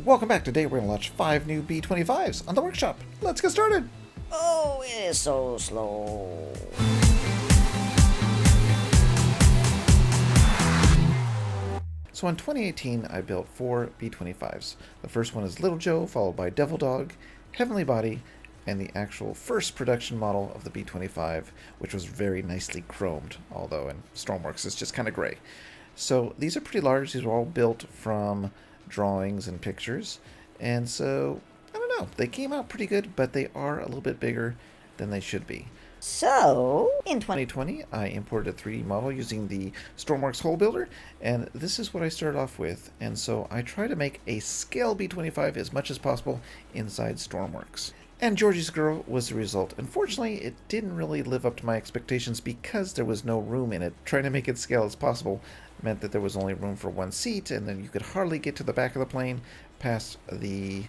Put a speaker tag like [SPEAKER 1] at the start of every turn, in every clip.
[SPEAKER 1] welcome back. Today we're going to launch 5 new B-25s on the workshop. Let's get started!
[SPEAKER 2] Oh, it is so slow.
[SPEAKER 1] So in 2018, I built 4 B-25s. The first one is Little Joe, followed by Devil Dog, Heavenly Body, and the actual first production model of the B-25, which was very nicely chromed, although in Stormworks it's just kind of gray. So these are pretty large. These were all built from drawings and pictures, and so I don't know, they came out pretty good, but they are a little bit bigger than they should be.
[SPEAKER 2] So, in
[SPEAKER 1] 2020, I imported a 3D model using the Stormworks Hole Builder, and this is what I started off with. And so I try to make a scale B-25 as much as possible inside Stormworks. And Georgie's Girl was the result. Unfortunately, it didn't really live up to my expectations because there was no room in it. Trying to make it scale as possible meant that there was only room for one seat, and then you could hardly get to the back of the plane past the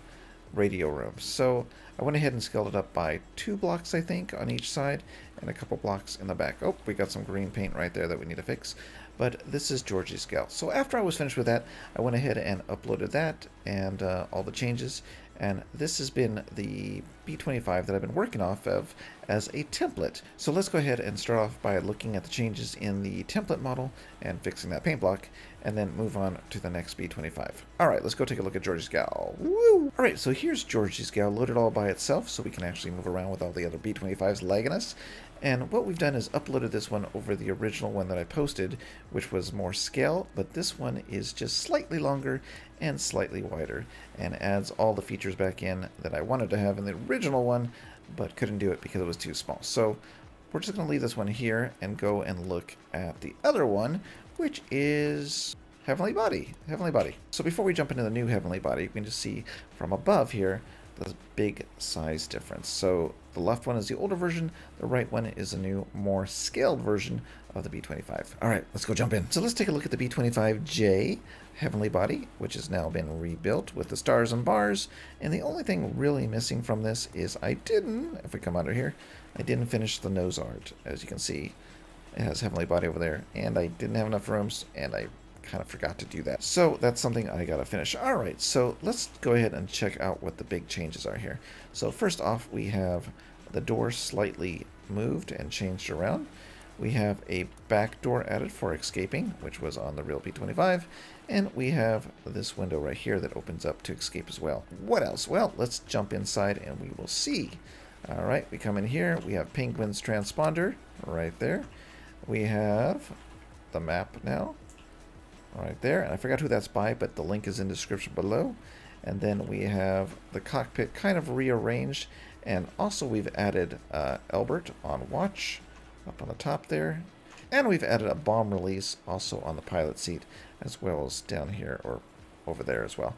[SPEAKER 1] radio room. So I went ahead and scaled it up by 2 blocks, I think, on each side, and a couple blocks in the back. Oh, we got some green paint right there that we need to fix. But this is Georgie's scale. So after I was finished with that, I went ahead and uploaded that and all the changes. And this has been the B-25 that I've been working off of as a template. So let's go ahead and start off by looking at the changes in the template model and fixing that paint block, and then move on to the next B-25. All right, let's go take a look at Georgie's gal. Woo! All right, so here's Georgie's gal loaded all by itself, so we can actually move around with all the other B-25s lagging us. And what we've done is uploaded this one over the original one that I posted, which was more scale, but this one is just slightly longer and slightly wider, and adds all the features back in that I wanted to have in the original one, but couldn't do it because it was too small. So we're just going to leave this one here and go and look at the other one, which is Heavenly Body. Heavenly Body. So before we jump into the new Heavenly Body, you can just see from above here the big size difference. So the left one is the older version, the right one is a new, more scaled version of the B-25. All right, let's go jump in. So let's take a look at the B-25J Heavenly Body, which has now been rebuilt with the stars and bars. And the only thing really missing from this is if we come under here, I didn't finish the nose art. As you can see, it has Heavenly Body over there, and I didn't have enough rooms, and I kind of forgot to do that. So that's something I gotta finish. All right, so let's go ahead and check out what the big changes are here. So first off, we have the door slightly moved and changed around. We have a back door added for escaping, which was on the real B-25, and we have this window right here that opens up to escape as well. What else? Well, let's jump inside and we will see. All right, we come in here, we have Penguin's transponder right there. We have the map now right there, and I forgot who that's by, but the link is in the description below. And then we have the cockpit kind of rearranged, and also we've added Albert on watch up on the top there, and we've added a bomb release also on the pilot seat, as well as down here or over there as well,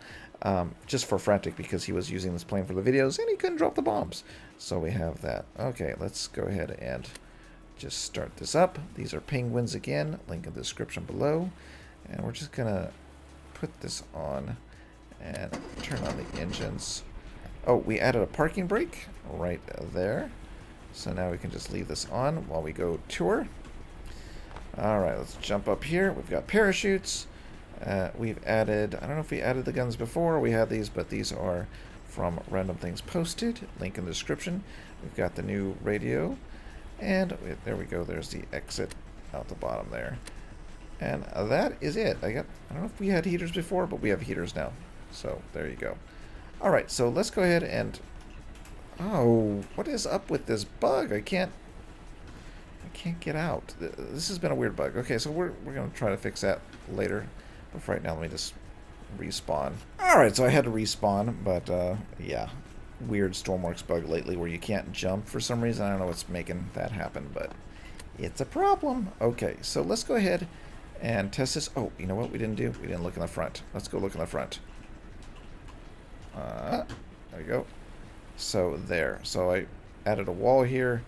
[SPEAKER 1] just for Frantic, because he was using this plane for the videos and he couldn't drop the bombs. So we have that. Okay, let's go ahead and just start this up. These are Penguins again, link in the description below. And we're just gonna put this on and turn on the engines. Oh, we added a parking brake right there. So now we can just leave this on while we go tour. All right, let's jump up here. We've got parachutes. We've added, I don't know if we added the guns before, we had these, but these are from Random Things Posted. Link in the description. We've got the new radio. And there we go, there's the exit out the bottom there. And that is it. I don't know if we had heaters before, but we have heaters now. So there you go. All right, so let's go ahead and... Oh, what is up with this bug? I can't get out. This has been a weird bug. Okay, so we're going to try to fix that later. But for right now, let me just respawn. All right, so I had to respawn, but yeah. Weird Stormworks bug lately where you can't jump for some reason. I don't know what's making that happen, but it's a problem. Okay, so let's go ahead and test this. Oh, you know what we didn't do? We didn't look in the front. Let's go look in the front. There we go. So there. So I added a wall here,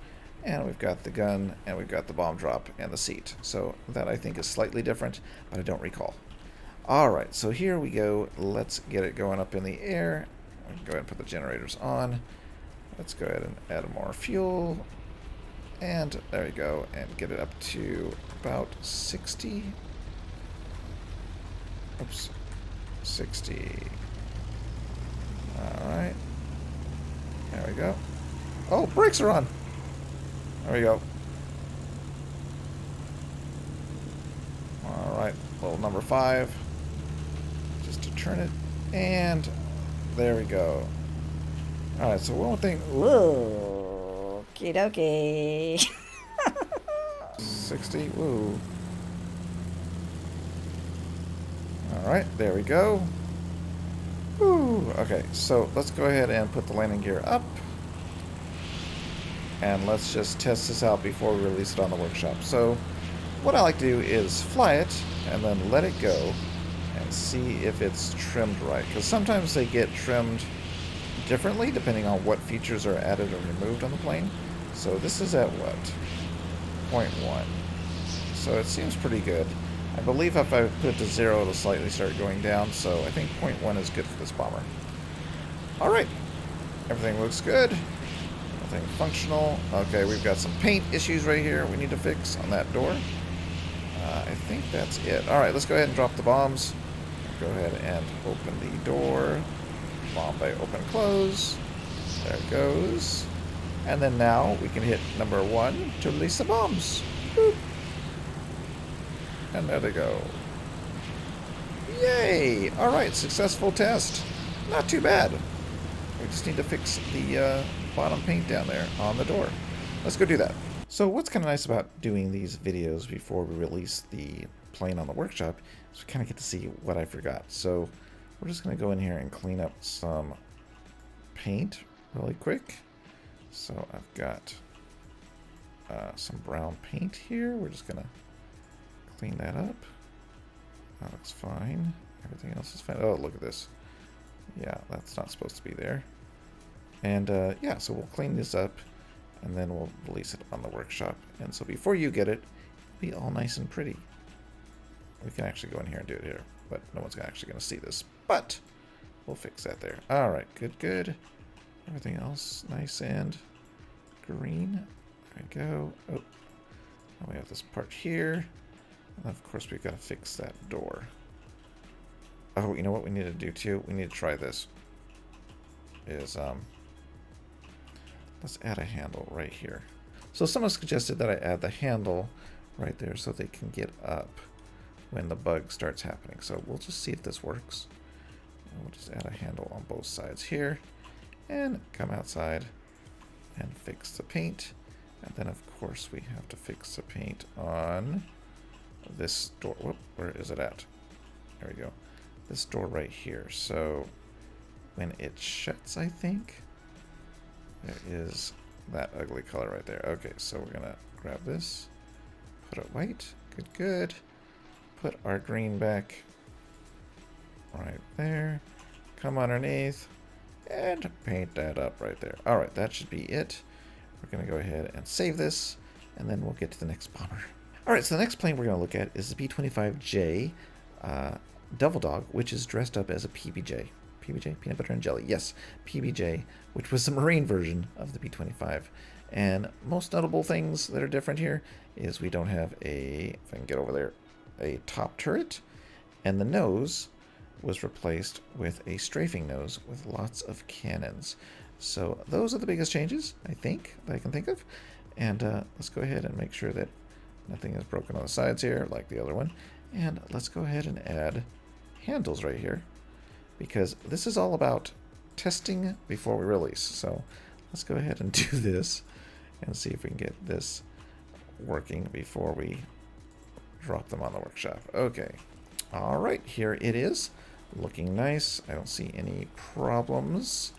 [SPEAKER 1] and we've got the gun, and we've got the bomb drop and the seat. So that I think is slightly different, but I don't recall. All right, so here we go. Let's get it going up in the air. Go ahead and put the generators on. Let's go ahead and add more fuel. And there we go, and get it up to about 60. Oops, 60. brakes are on. There we go. Alright, little number 5. Just to turn it. And there we go. Alright, so one more thing.
[SPEAKER 2] Whoa. Okie dokie.
[SPEAKER 1] 60. Woo. Alright, there we go. Woo. Okay, so let's go ahead and put the landing gear up. And let's just test this out before we release it on the workshop. So what I like to do is fly it and then let it go and see if it's trimmed right. Because sometimes they get trimmed differently depending on what features are added or removed on the plane. So this is at what? 0.1. So it seems pretty good. I believe if I put it to 0, it'll slightly start going down. So I think 0.1 is good for this bomber. Alright. Everything looks good. Everything functional. Okay, we've got some paint issues right here we need to fix on that door. I think that's it. Alright, let's go ahead and drop the bombs. Go ahead and open the door. Bomb bay open close. There it goes. And then now we can hit number 1 to release the bombs. Boop. And there they go. Yay! Alright, successful test. Not too bad. We just need to fix the bottom paint down there on the door. Let's go do that. So what's kind of nice about doing these videos before we release the plane on the workshop is we kind of get to see what I forgot. So we're just going to go in here and clean up some paint really quick. So I've got some brown paint here. We're just going to clean that up. That looks fine. Everything else is fine. Oh, look at this. Yeah, that's not supposed to be there. And yeah, so we'll clean this up and then we'll release it on the workshop. And so before you get it, it'll be all nice and pretty. We can actually go in here and do it here, but no one's actually going to see this. But we'll fix that there. All right, good, good. Everything else nice and green. There we go. Oh, now we have this part here. And of course, we've got to fix that door. Oh, you know what we need to do too? We need to try this. Let's add a handle right here. So someone suggested that I add the handle right there so they can get up when the bug starts happening. So we'll just see if this works. And we'll just add a handle on both sides here and come outside and fix the paint. And then of course we have to fix the paint on this door. Whoop, where is it at? There we go. This door right here. So when it shuts, I think there is that ugly color right there. Okay, so we're gonna grab this, put it white. Good, good. Put our green back right there. Come underneath and paint that up right there. All right, that should be it. We're gonna go ahead and save this, and then we'll get to the next bomber. All right, so the next plane we're gonna look at is the B-25J Devil Dog, which is dressed up as a PBJ. PBJ, peanut butter and jelly. Yes, PBJ, which was the Marine version of the B-25. And most notable things that are different here is we don't have a, if I can get over there, a top turret, and the nose was replaced with a strafing nose with lots of cannons. So those are the biggest changes, I think, that I can think of. And let's go ahead and make sure that nothing is broken on the sides here like the other one. And let's go ahead and add handles right here, because this is all about testing before we release. So let's go ahead and do this and see if we can get this working before we drop them on the workshop. Okay. All right, here it is. Looking nice. I don't see any problems.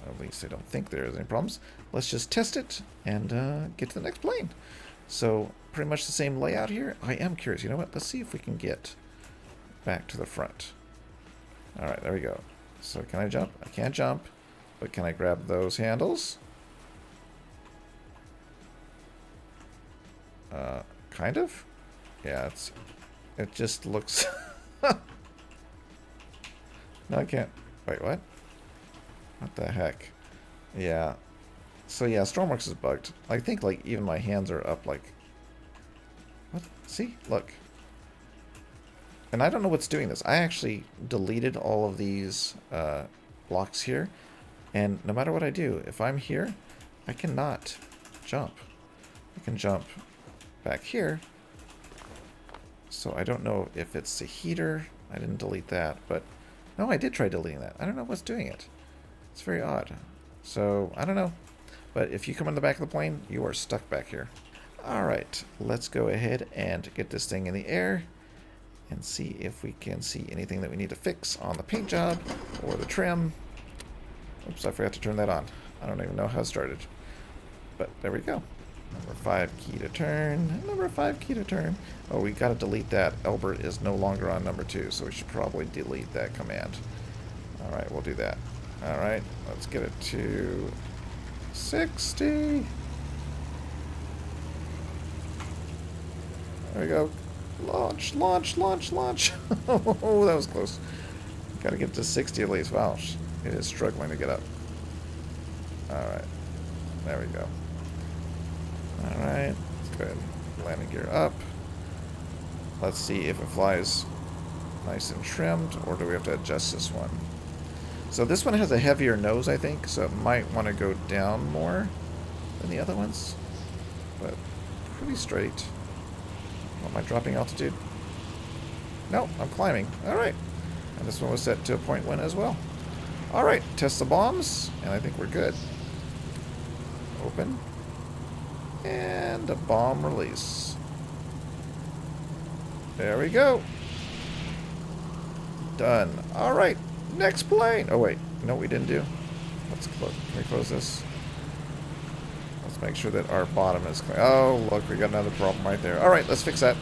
[SPEAKER 1] At least I don't think there's any problems. Let's just test it and get to the next plane. So pretty much the same layout here. I am curious. You know what? Let's see if we can get back to the front. All right, there we go. So can I jump? I can't jump, but can I grab those handles? Kind of. Yeah, it just looks. No, I can't. Wait, what? What the heck? Yeah. So yeah, Stormworks is bugged. I think like even my hands are up like. What? See? Look. And I don't know what's doing this. I actually deleted all of these blocks here. And no matter what I do, if I'm here, I cannot jump. I can jump back here. So I don't know if it's the heater. I didn't delete that, but no, I did try deleting that. I don't know what's doing it. It's very odd. So I don't know. But if you come in the back of the plane, you are stuck back here. All right, let's go ahead and get this thing in the air and see if we can see anything that we need to fix on the paint job or the trim. Oops, I forgot to turn that on. I don't even know how it started. But there we go. Number 5 key to turn. Number 5 key to turn. Oh, we got to delete that. Albert is no longer on number 2, so we should probably delete that command. All right, we'll do that. All right, let's get it to 60. There we go. Launch, launch, launch, launch. Oh, that was close. Got to get to 60 at least. Wow, it is struggling to get up. All right, there we go. All right, let's go ahead and landing gear up. Let's see if it flies nice and trimmed, or do we have to adjust this one? So this one has a heavier nose, I think, so it might want to go down more than the other ones, but pretty straight. Am I dropping altitude? No, I'm climbing. All right. And this one was set to a 0.1 as well. All right, test the bombs, and I think we're good. Open. And a bomb release. There we go. Done. All right, next plane. Oh, wait. No, we didn't do. Let's close. Can we close this? Let's make sure that our bottom is clean. Oh, look, we got another problem right there. All right, let's fix that.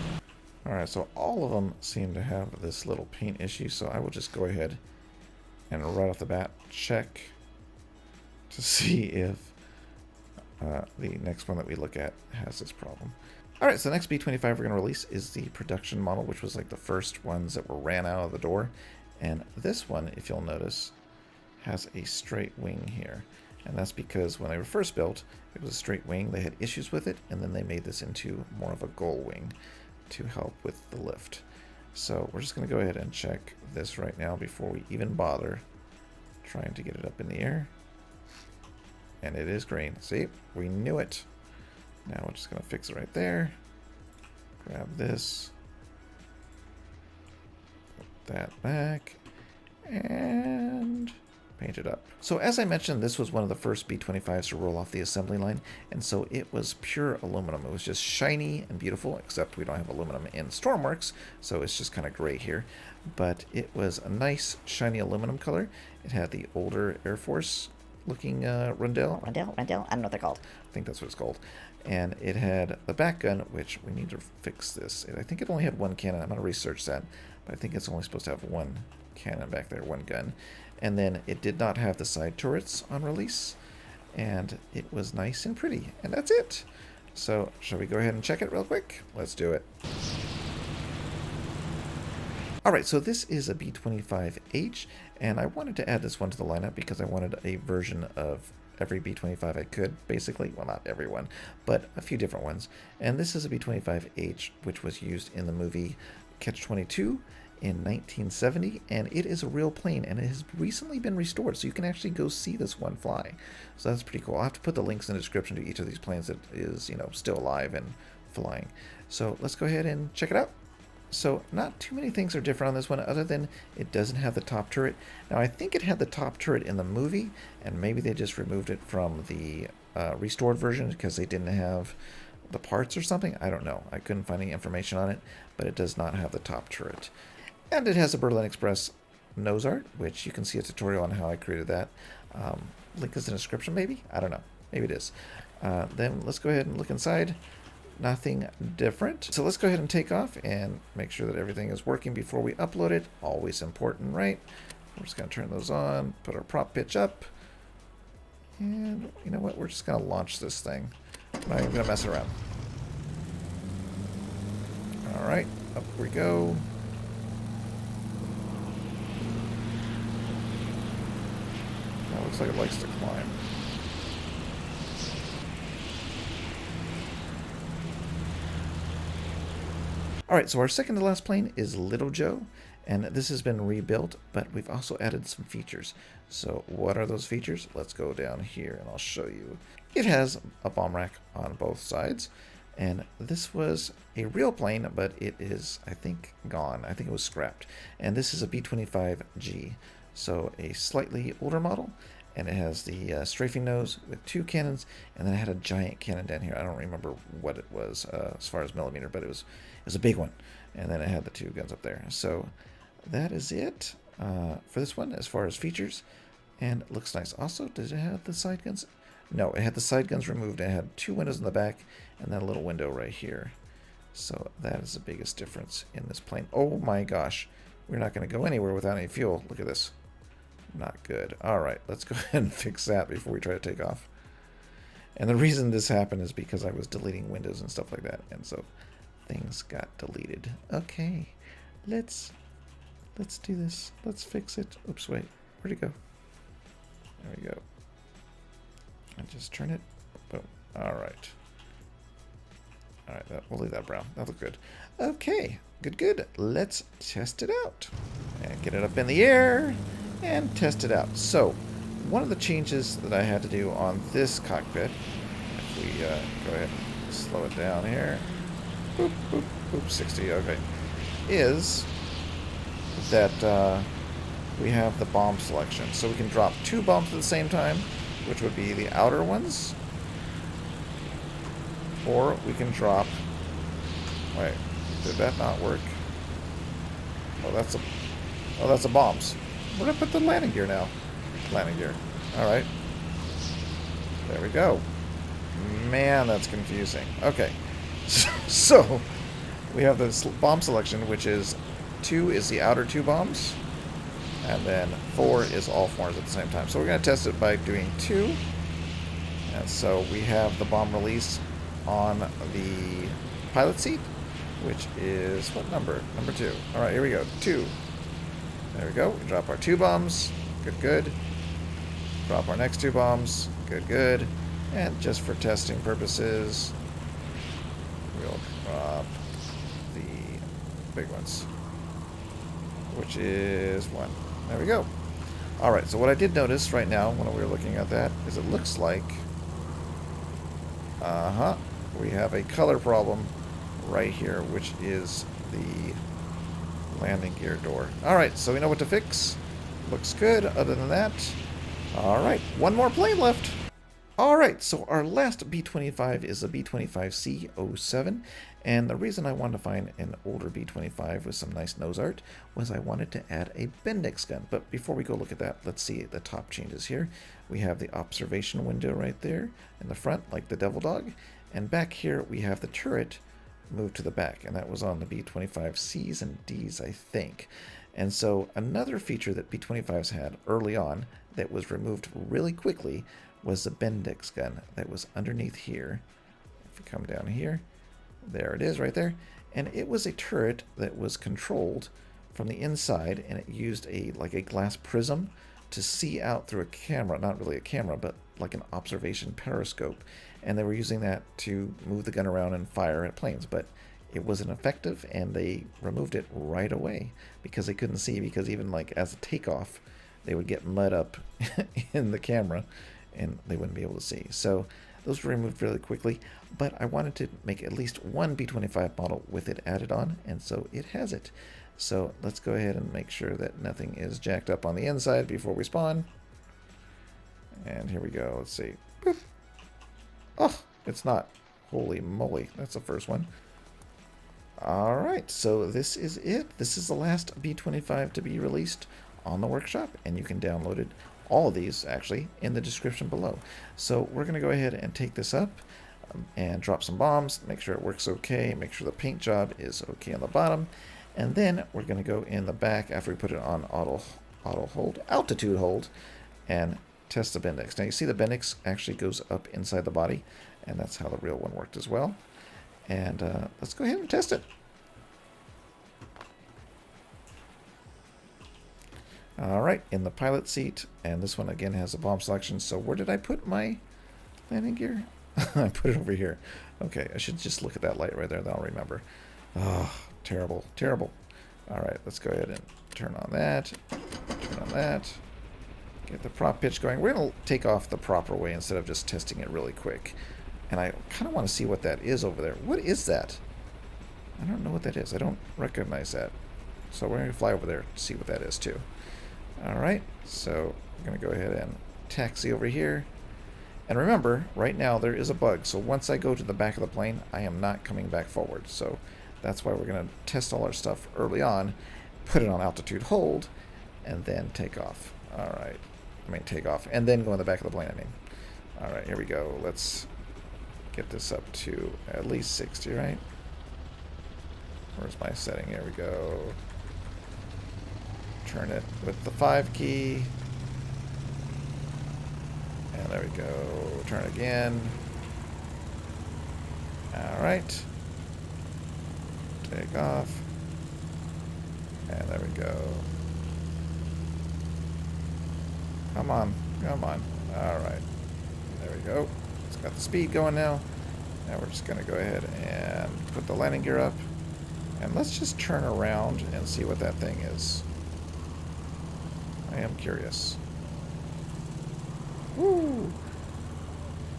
[SPEAKER 1] All right, so all of them seem to have this little paint issue, so I will just go ahead and right off the bat check to see if the next one that we look at has this problem. All right, so the next B-25 we're going to release is the production model, which was like the first ones that were ran out of the door. And this one, if you'll notice, has a straight wing here. And that's because when they were first built, it was a straight wing. They had issues with it, and then they made this into more of a gull wing to help with the lift. So we're just going to go ahead and check this right now before we even bother trying to get it up in the air. And it is green. See, we knew it. Now we're just going to fix it right there. Grab this. Put that back. And paint it up. So as I mentioned, this was one of the first B-25s to roll off the assembly line, and so it was pure aluminum. It was just shiny and beautiful, except we don't have aluminum in Stormworks, so it's just kind of gray here. But it was a nice shiny aluminum color. It had the older Air Force looking rondelle.
[SPEAKER 2] Rondelle? I don't know what they're called.
[SPEAKER 1] I think that's what it's called. And it had the back gun, which we need to fix this. I think it only had one cannon. I'm going to research that, but I think it's only supposed to have one cannon back there, one gun. And then it did not have the side turrets on release, and it was nice and pretty, and that's it. So shall we go ahead and check it real quick? Let's do it. Alright, so this is a B-25H, and I wanted to add this one to the lineup because I wanted a version of every B-25 I could, basically. Well, not every one, but a few different ones. And this is a B-25H, which was used in the movie Catch-22 in 1970, and it is a real plane, and it has recently been restored, so you can actually go see this one fly. So that's pretty cool. I'll have to put the links in the description to each of these planes that is, you know, still alive and flying. So let's go ahead and check it out. So not too many things are different on this one, other than it doesn't have the top turret. Now I think it had the top turret in the movie, and maybe they just removed it from the restored version because they didn't have the parts or something. I don't know. I couldn't find any information on it, but it does not have the top turret. And it has a Berlin Express nose art, which you can see a tutorial on how I created that. Link is in the description, maybe? I don't know. Maybe it is. Then let's go ahead and look inside. Nothing different. So let's go ahead and take off and make sure that everything is working before we upload it. Always important, right? We're just going to turn those on, put our prop pitch up. And you know what? We're just going to launch this thing. I'm not even going to mess around. All right, up we go. That looks like it likes to climb. Alright, so our second to last plane is Little Joe, And this has been rebuilt, but we've also added some features. So what are those features? Let's go down here and I'll show you. It has a bomb rack on both sides. And this was a real plane, but it is, I think, gone. I think it was scrapped. And this is a B-25G, so a slightly older model. And it has the strafing nose with 2 cannons, and then it had a giant cannon down here. I don't remember what it was as far as millimeter, but it was a big one. And then it had the 2 guns up there. So that is it for this one as far as features. And it looks nice. Also, did it have the side guns? No, it had the side guns removed. It had 2 windows in the back and then a little window right here. So that is the biggest difference in this plane. Oh my gosh. We're not going to go anywhere without any fuel. Look at this. Not good. All right, let's go ahead and fix that before we try to take off. And the reason this happened is because I was deleting windows and stuff like that. And so things got deleted. Okay, let's do this. Let's fix it. Oops, wait. Where'd it go? There we go. And just turn it. Boom. All right. All right, we'll leave that brown. That looks good. Okay, good. Let's test it out. And get it up in the air and test it out. So, one of the changes that I had to do on this cockpit, if we go ahead and slow it down here, boop, boop, boop, 60, okay, is that we have the bomb selection. So we can drop 2 bombs at the same time, which would be the outer ones, or we can drop, wait, did that not work? Oh, that's a bombs. Where did I put the landing gear now? Landing gear. Alright. There we go. Man, that's confusing. Okay. So, we have this bomb selection, which is 2 is the outer 2 bombs, and then 4 is all 4s at the same time. So we're going to test it by doing 2. And so we have the bomb release on the pilot seat, which is, what number? Number 2. Alright, here we go. 2. There we go. We drop our 2 bombs. Good. Drop our next 2 bombs. Good. And just for testing purposes, we'll drop the big ones, which is 1. There we go. Alright, so what I did notice right now when we were looking at that is it looks like we have a color problem right here, which is the landing gear door. Alright, so we know what to fix. Looks good. Other than that, alright, one more plane left. Alright, so our last B-25 is a B-25C 07, and the reason I wanted to find an older B-25 with some nice nose art was I wanted to add a Bendix gun. But before we go look at that, let's see the top changes here. We have the observation window right there in the front, like the Devil Dog, and back here we have the turret moved to the back, and that was on the B-25Cs and Ds, I think. And so another feature that B-25s had early on that was removed really quickly was the Bendix gun that was underneath here. If we come down here, there it is right there. And it was a turret that was controlled from the inside, and it used like a glass prism to see out through a camera, not really a camera, but like an observation periscope. And they were using that to move the gun around and fire at planes, but it wasn't effective, and they removed it right away because they couldn't see, because even like as a takeoff, they would get mud up in the camera and they wouldn't be able to see. So those were removed really quickly, but I wanted to make at least one B-25 model with it added on, and so it has it. So let's go ahead and make sure that nothing is jacked up on the inside before we spawn. And here we go. Let's see. Poof. Oh, it's not. Holy moly. That's the first one. Alright, so this is it. This is the last B-25 to be released on the workshop, and you can download it, all of these actually, in the description below. So we're going to go ahead and take this up and drop some bombs, make sure it works okay, make sure the paint job is okay on the bottom, and then we're going to go in the back after we put it on altitude hold, and test the Bendix. Now you see the Bendix actually goes up inside the body, and that's how the real one worked as well. And let's go ahead and test it. Alright, in the pilot seat, and this one again has a bomb selection. So where did I put my landing gear? I put it over here. Okay, I should just look at that light right there, then I'll remember. Oh, terrible. Alright, let's go ahead and turn on that. Turn on that. Get the prop pitch going. We're going to take off the proper way instead of just testing it really quick. And I kind of want to see what that is over there. What is that? I don't know what that is. I don't recognize that. So we're going to fly over there to see what that is too. Alright, so I'm going to go ahead and taxi over here. And remember, right now there is a bug. So once I go to the back of the plane, I am not coming back forward. So that's why we're going to test all our stuff early on, put it on altitude hold, and then take off. Alright. I mean, take off. And then go in the back of the plane, I mean. Alright, here we go. Let's get this up to at least 60, right? Where's my setting? Here we go. Turn it with the 5 key. And there we go. Turn again. Alright. Take off. And there we go. Come on. Come on. Alright. There we go. It's got the speed going now. Now we're just going to go ahead and put the landing gear up. And let's just turn around and see what that thing is. I am curious.
[SPEAKER 2] Woo!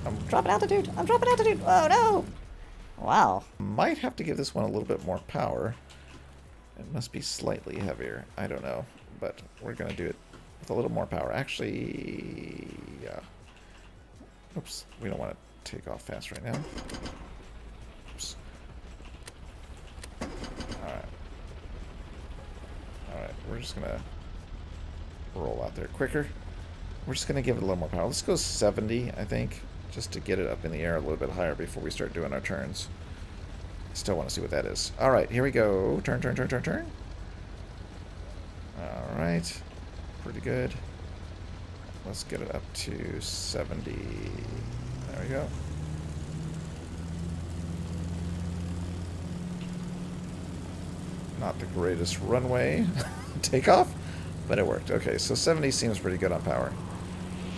[SPEAKER 2] I'm dropping altitude! I'm dropping altitude! Oh no! Wow.
[SPEAKER 1] Might have to give this one a little bit more power. It must be slightly heavier. I don't know. But we're going to do it with a little more power. Actually, yeah. Oops. We don't want to take off fast right now. Oops. Alright. Alright. We're just going to roll out there quicker. We're just going to give it a little more power. Let's go 70, I think, just to get it up in the air a little bit higher before we start doing our turns. Still want to see what that is. All right, here we go. Turn, turn, turn, turn, turn. All right. Pretty good. Let's get it up to 70. There we go. Not the greatest runway takeoff, but it worked. Okay, so 70 seems pretty good on power.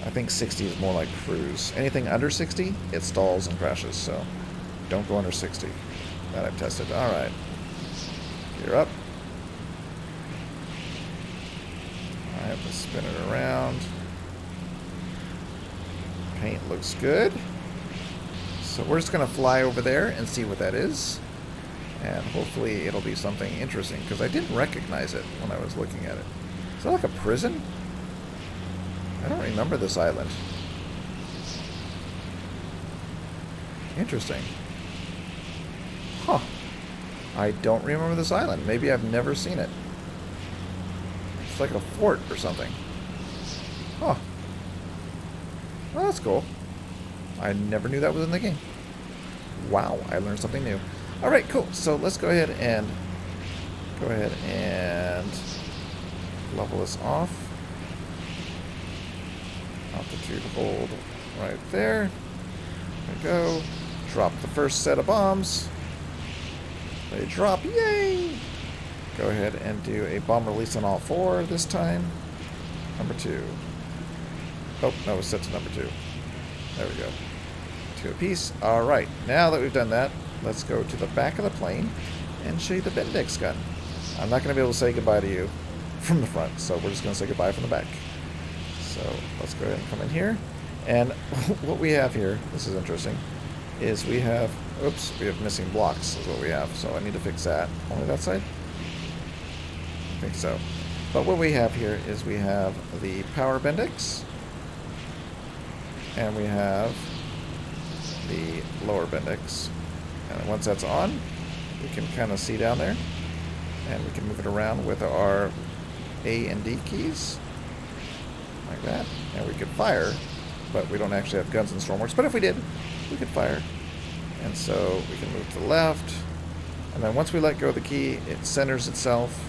[SPEAKER 1] I think 60 is more like cruise. Anything under 60, it stalls and crashes, so don't go under 60. That I've tested. Alright. Gear up. I have to spin it around. Paint looks good. So we're just going to fly over there and see what that is. And hopefully it'll be something interesting, because I didn't recognize it when I was looking at it. Is that like a prison? I don't remember this island. Interesting. Huh. I don't remember this island. Maybe I've never seen it. It's like a fort or something. Huh. Well, that's cool. I never knew that was in the game. Wow, I learned something new. Alright, cool. So let's go ahead and level this off. Altitude hold right there. There we go. Drop the first set of bombs. They drop. Yay! Go ahead and do a bomb release on all 4 this time. Number 2. Oh, no, it's set to number 2. There we go. 2 apiece. Alright, now that we've done that, let's go to the back of the plane and show you the Bendix gun. I'm not going to be able to say goodbye to you from the front, so we're just going to say goodbye from the back. So let's go ahead and come in here. And what we have here, this is interesting, is we have, oops, we have missing blocks is what we have. So I need to fix that. Only that side? I think so. But what we have here is we have the power Bendix. And we have the lower Bendix. And once that's on, we can kind of see down there. And we can move it around with our A and D keys. Like that. And we could fire, but we don't actually have guns in Stormworks. But if we did, we could fire. And so we can move to the left. And then once we let go of the key, it centers itself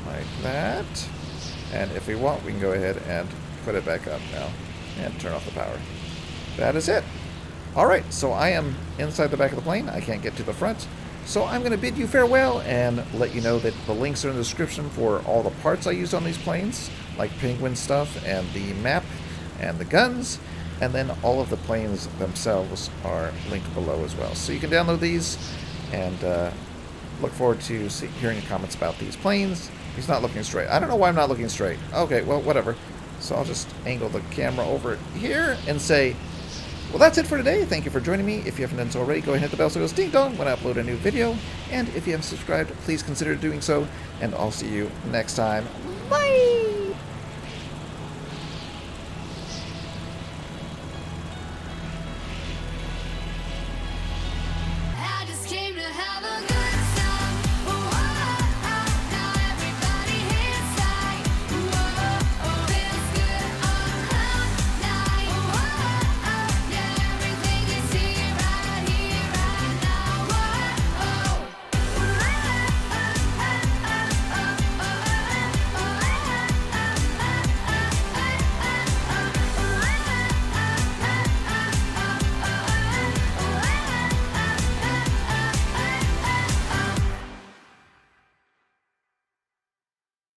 [SPEAKER 1] like that. And if we want, we can go ahead and put it back up now and turn off the power. That is it. Alright, so I am inside the back of the plane. I can't get to the front. So I'm going to bid you farewell and let you know that the links are in the description for all the parts I used on these planes, like penguin stuff and the map and the guns, and then all of the planes themselves are linked below as well. So you can download these and look forward to hearing your comments about these planes. He's not looking straight. I don't know why I'm not looking straight. Okay, well, whatever. So I'll just angle the camera over here and say, well, that's it for today. Thank you for joining me. If you haven't done so already, go ahead and hit the bell so it goes ding dong when I upload a new video. And if you haven't subscribed, please consider doing so. And I'll see you next time.
[SPEAKER 2] Bye!